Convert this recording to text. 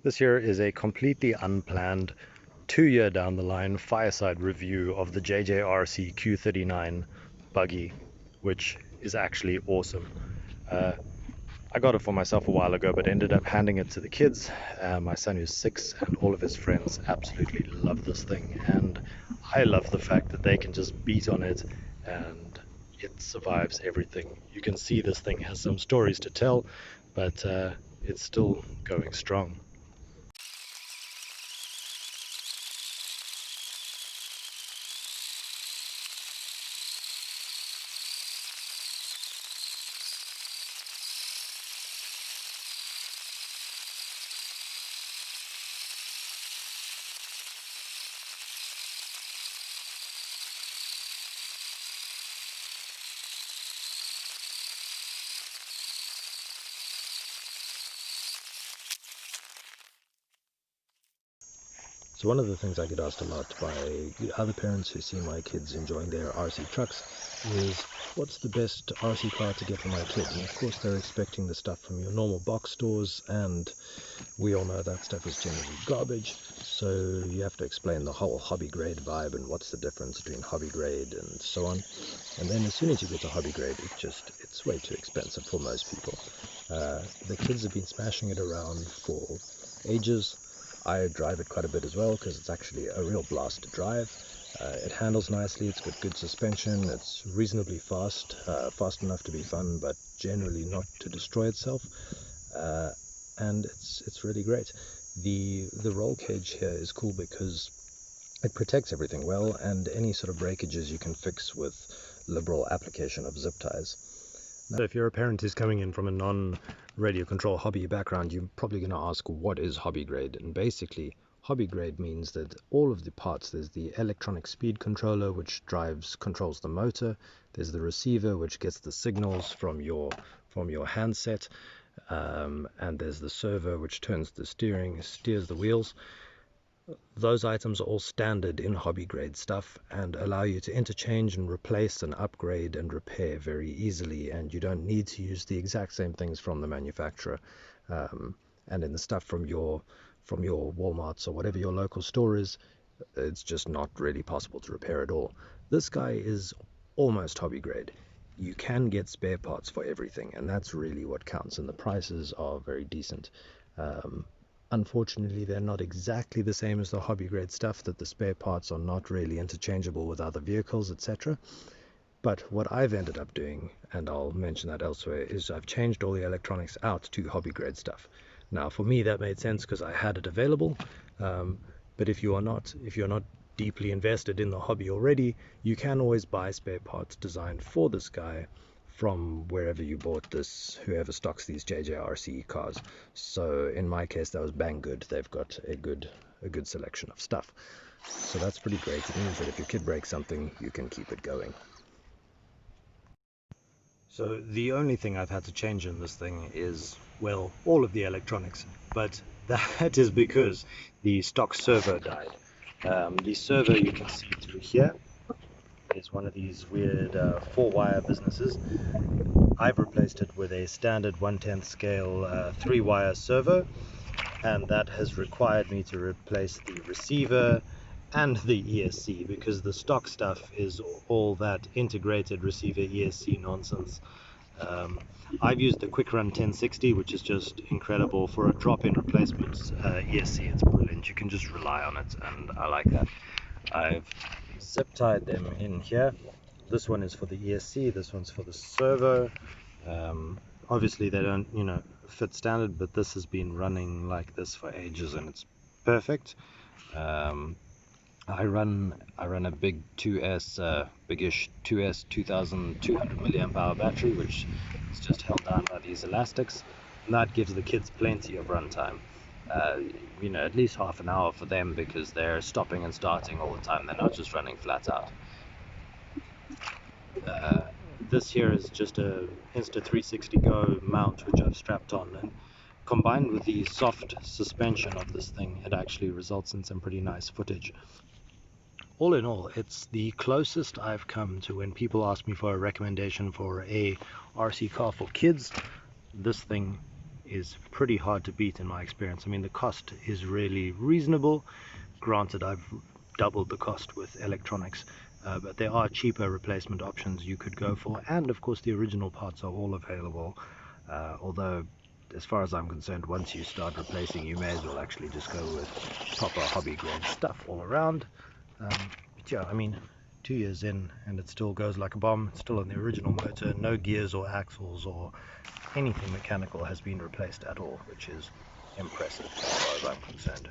This here is a completely unplanned 2 year down the line fireside review of the JJRC Q39 buggy, which is actually awesome. I got it for myself a while ago, but ended up handing it to the kids. My son who's 6 and all of his friends absolutely love this thing, and I love the fact that they can just beat on it and it survives everything. You can see this thing has some stories to tell, but it's still going strong. So one of the things I get asked a lot by other parents who see my kids enjoying their RC trucks is, what's the best RC car to get for my kid? And of course they're expecting the stuff from your normal box stores, and we all know that stuff is generally garbage. So you have to explain the whole hobby grade vibe and what's the difference between hobby grade and so on. And then as soon as you get to hobby grade, it's way too expensive for most people. The kids have been smashing it around for ages. I drive it quite a bit as well because it's actually a real blast to drive. It handles nicely, it's got good suspension, it's reasonably fast, fast enough to be fun, but generally not to destroy itself. And it's really great. The roll cage here is cool because it protects everything well, and any sort of breakages you can fix with liberal application of zip ties. So if you're a parent who's coming in from a non-radio control hobby background, you're probably going to ask, what is hobby grade? And basically, hobby grade means that all of the parts, there's the electronic speed controller, which controls the motor. There's the receiver, which gets the signals from your handset. And there's the servo, which turns the steers the wheels. Those items are all standard in hobby grade stuff and allow you to interchange and replace and upgrade and repair very easily, and you don't need to use the exact same things from the manufacturer. And in the stuff from your Walmarts or whatever your local store is, it's just not really possible to repair at all. This guy is almost hobby grade. You can get spare parts for everything, and that's really what counts, and the prices are very decent. Unfortunately, they're not exactly the same as the hobby grade stuff, that the spare parts are not really interchangeable with other vehicles, etc. But what I've ended up doing, and I'll mention that elsewhere, is I've changed all the electronics out to hobby grade stuff. Now, for me, that made sense because I had it available. But if you're not deeply invested in the hobby already, you can always buy spare parts designed for this guy from wherever you bought this, whoever stocks these JJRC cars. So in my case, that was Banggood. They've got a good selection of stuff. So that's pretty great. It means that if your kid breaks something, you can keep it going. So the only thing I've had to change in this thing is, well, all of the electronics, but that is because the stock servo died. The servo you can see through here is one of these weird 4-wire businesses. I've replaced it with a standard 1/10 scale 3-wire servo, and that has required me to replace the receiver and the ESC, because the stock stuff is all that integrated receiver ESC nonsense. I've used the Quick Run 1060, which is just incredible for a drop-in replacement ESC. It's brilliant. You can just rely on it, and I like that. I've zip tied them in here. This one is for the ESC, this one's for the servo. Obviously they don't, fit standard, but this has been running like this for ages and it's perfect. I run a big 2S, biggish 2S 2200 milliamp hour battery, which is just held down by these elastics, and that gives the kids plenty of run time. At least half an hour for them, because they're stopping and starting all the time. They're not just running flat out. This here is just a Insta360 Go mount, which I've strapped on, and combined with the soft suspension of this thing, it actually results in some pretty nice footage. All in all, it's the closest I've come to when people ask me for a recommendation for a RC car for kids. This thing is pretty hard to beat in my experience. I mean, the cost is really reasonable. Granted, I've doubled the cost with electronics, but there are cheaper replacement options you could go for, and of course the original parts are all available, although as far as I'm concerned, once you start replacing, you may as well actually just go with proper hobby grade stuff all around. But yeah, I mean, 2 years in and it still goes like a bomb. It's still on the original motor. No gears or axles or anything mechanical has been replaced at all, which is impressive as far as I'm concerned.